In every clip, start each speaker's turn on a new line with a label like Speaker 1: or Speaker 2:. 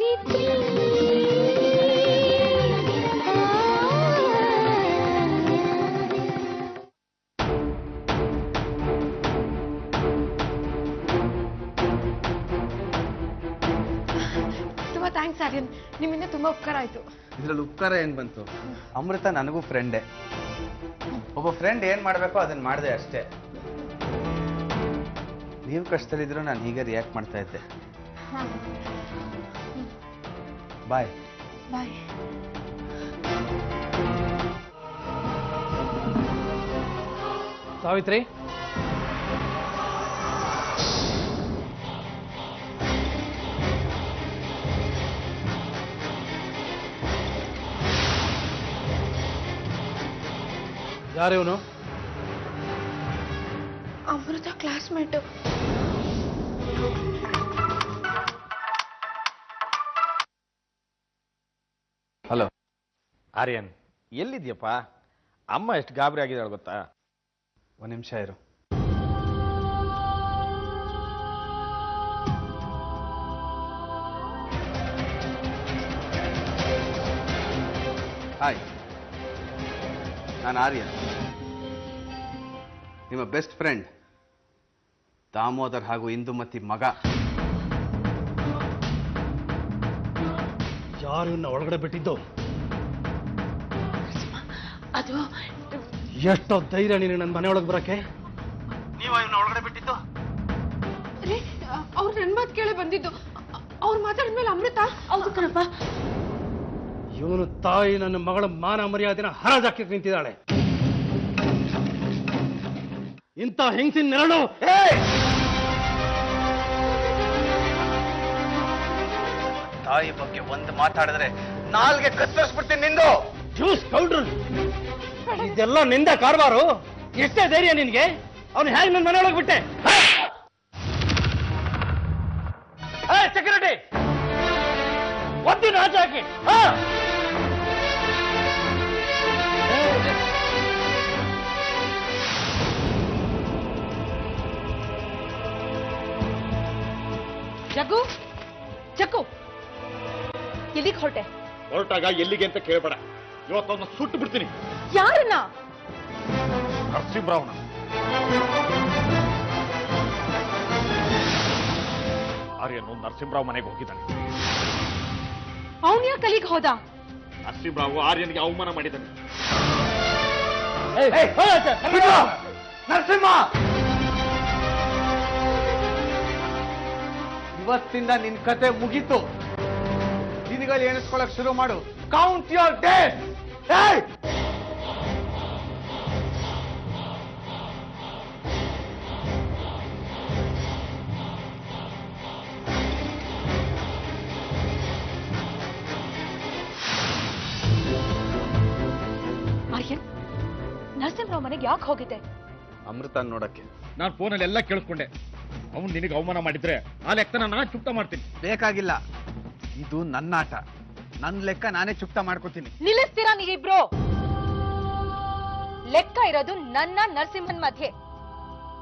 Speaker 1: ತುಂಬಾ ಥ್ಯಾಂಕ್ಸ್ ಆರ್ಯನ್, ನಿಮ್ಮಿಂದ ತುಂಬಾ ಉಪಕಾರ ಆಯ್ತು.
Speaker 2: ಇದ್ರಲ್ಲಿ ಉಪಕಾರ ಏನ್ ಬಂತು? ಅಮೃತ ನನಗೂ ಫ್ರೆಂಡೇ. ಒಬ್ಬ ಫ್ರೆಂಡ್ ಏನ್ ಮಾಡ್ಬೇಕೋ ಅದನ್ನ ಮಾಡಿದೆ ಅಷ್ಟೇ. ನೀವು ಕಷ್ಟದಲ್ಲಿದ್ರು ನಾನು ಹೀಗೆ ರಿಯಾಕ್ಟ್ ಮಾಡ್ತಾ ಇದ್ದೆ. ಬಾಯ್
Speaker 1: ಬಾಯ್.
Speaker 3: ಸಾವಿತ್ರಿ, ಯಾರಿವನು?
Speaker 1: ಅಮೃತ ಕ್ಲಾಸ್ಮೇಟ್.
Speaker 2: ಹಲೋ
Speaker 4: ಆರ್ಯನ್, ಎಲ್ಲಿದ್ಯಪ್ಪ? ಅಮ್ಮ ಎಷ್ಟು ಗಾಬರಿ ಆಗಿದ್ದಾಳೆ ಗೊತ್ತಾ?
Speaker 2: ಒಂದ್ ನಿಮಿಷ ಇರು. ಹಾಯ್, ನಾನು ಆರ್ಯನ್, ನಿಮ್ಮ ಬೆಸ್ಟ್ ಫ್ರೆಂಡ್ ದಾಮೋದರ್ ಹಾಗೂ ಇಂದುಮತಿ ಮಗ.
Speaker 3: ಯಾರು ಇನ್ನ ಒಳಗಡೆ ಬಿಟ್ಟಿದ್ದು?
Speaker 1: ಅದು
Speaker 3: ಎಷ್ಟೋ ಧೈರ್ಯ ನೀನು ನನ್ನ ಮನೆಯೊಳಗೆ ಬರಕ್ಕೆ? ನೀವು ಇವನ್ನ ಒಳಗಡೆ ಬಿಟ್ಟಿದ್ದು?
Speaker 1: ಅವ್ರು ನನ್ನ ಮಾತು ಕೇಳಿ ಬಂದಿದ್ದು. ಅವ್ರು ಮಾತಾಡಿದ್ಮೇಲೆ ಅಮೃತ. ಹೌದು ಕಣಪ್ಪ.
Speaker 3: ಇವನು ತಾಯಿ ನನ್ನ ಮಗಳ ಮಾನ ಮರ್ಯಾದೆನ ಹರಾಜಾಕಿ ನಿಂತಿದ್ದಾಳೆ. ಇಂಥ ಹೆಂಗಸಿನ ನೆರಳು
Speaker 2: ತಾಯಿ ಬಗ್ಗೆ ಒಂದು ಮಾತಾಡಿದ್ರೆ ನಾಲ್ಗೆ ಕತ್ತರಿಸ್ಬಿಡ್ತೀನಿ ನಿಂದು.
Speaker 3: ಜ್ಯೂಸ್ ಕೌಡ್ರು, ಇದೆಲ್ಲ ನಿಂದ ಕಾರ್ಬಾರು. ಎಷ್ಟೇ ಧೈರ್ಯ ನಿನ್ಗೆ? ಅವನು ಹೇಗೆ ನನ್ನ ಮನೆಯೊಳಗೆ ಬಿಟ್ಟೆ? ಸೆಕ್ಯೂರಿಟಿ, ಒದ್ದಿನ ಆಚೆ ಹಾಕಿ.
Speaker 1: ಜಗ್ಗು, ಜಗ್ಗು, ಎಲ್ಲಿಗೆ ಹೊರಟೆ?
Speaker 4: ಹೊರಟಾಗ ಎಲ್ಲಿಗೆ ಅಂತ ಕೇಳಬೇಡ. ಇವತ್ತೊಂದು ಸುಟ್ಟು ಬಿಡ್ತೀನಿ.
Speaker 1: ಯಾರನ್ನ?
Speaker 4: ನರಸಿಂಹರಾವ್ನ. ಆರ್ಯನು ನರಸಿಂಹರಾವ್ ಮನೆಗೆ ಹೋಗಿದ್ದಾನೆ.
Speaker 1: ಅವನ್ ಯಾಕೆ ಅಲ್ಲಿಗೆ ಹೋದ?
Speaker 4: ನರಸಿಂಹರಾವ್ ಆರ್ಯನಿಗೆ ಅವಮಾನ ಮಾಡಿದ್ದಾನೆ.
Speaker 2: ನರಸಿಂಹ, ಇವತ್ತಿಂದ ನಿನ್ ಕತೆ ಮುಗೀತು. ದಿನಗಳು ಎಣಿಸ್ಕೊಳಕ್ ಶುರು ಮಾಡು. Count your days.
Speaker 1: Aryan, Narasimharao ಮನೆಗೆ ಯಾಕೆ ಹೋಗಿದ್ದೆ?
Speaker 2: ಅಮೃತ ನೋಡಕ್ಕೆ.
Speaker 4: ನಾನು ಫೋನಲ್ಲಿ ಎಲ್ಲ ಕೇಳಿಸ್ಕೊಂಡೆ. ಅವನು ನಿನಗೆ ಅವಮಾನ ಮಾಡಿದ್ರೆ ಆ ಲೆಕ್ಕನ ನಾನು ಚುಕ್ತ ಮಾಡ್ತೀನಿ.
Speaker 2: ಬೇಕಾಗಿಲ್ಲ, ಇದು ನನ್ನ ಆಟ. ನನ್ನ ಲೆಕ್ಕ ನಾನೇ ಚುಕ್ತ ಮಾಡ್ಕೋತೀನಿ.
Speaker 1: ನಿಲ್ಲಿಸ್ತೀರಾ ನೀವಿಬ್ರು? ಲೆಕ್ಕ ಇರೋದು ನನ್ನ ನರಸಿಂಹನ್ ಮಧ್ಯೆ.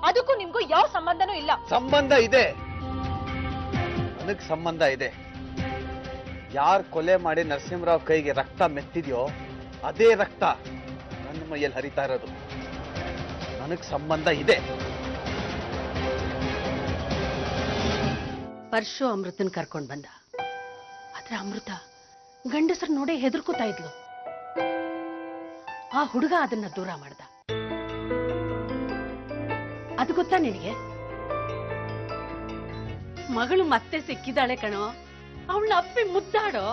Speaker 1: ಅದಕ್ಕೂ ನಿಮ್ಗೂ ಯಾವ ಸಂಬಂಧನೂ ಇಲ್ಲ.
Speaker 2: ಸಂಬಂಧ ಇದೆ, ನನಗ್ ಸಂಬಂಧ ಇದೆ. ಯಾರು ಕೊಲೆ ಮಾಡಿ ನರಸಿಂಹರಾವ್ ಕೈಗೆ ರಕ್ತ ಮೆತ್ತಿದ್ಯೋ ಅದೇ ರಕ್ತ ನನ್ನ ಮೈಯಲ್ಲಿ ಹರಿತಾ ಇರೋದು. ನನಗ್ ಸಂಬಂಧ ಇದೆ.
Speaker 5: ಪರಶು ಅಮೃತನ್ ಕರ್ಕೊಂಡ್ ಬಂದ. ಆದ್ರೆ ಅಮೃತ ಗಂಡಸರು ನೋಡೇ ಹೆದರ್ಕೋತಾ ಇದ್ಲು. ಆ ಹುಡುಗ ಅದನ್ನ ದೂರ ಮಾಡ್ದ. ಅದು ಗೊತ್ತಾ ನಿನಗೆ? ಮಗಳು ಮತ್ತೆ ಸಿಕ್ಕಿದಾಳೆ ಕಣೋ. ಅವಳ ಅಪ್ಪಿ ಮುದ್ದಾಡೋ.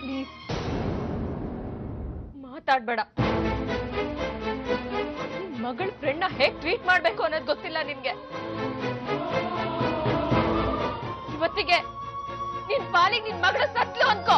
Speaker 1: ಪ್ಲೀಸ್ ಮಾತಾಡ್ಬೇಡ. ಮಗಳ ಫ್ರೆಂಡ್ ನ ಹೇಗ್ ಟ್ರೀಟ್ ಮಾಡ್ಬೇಕು ಅನ್ನೋದು ಗೊತ್ತಿಲ್ಲ ನಿನ್ಗೆ. ಇವತ್ತಿಗೆ ನಿನ್ ಪಾಲಿಗೆ ನಿನ್ ಮಗಳ ಸತ್ಲು ಅನ್ಕೋ.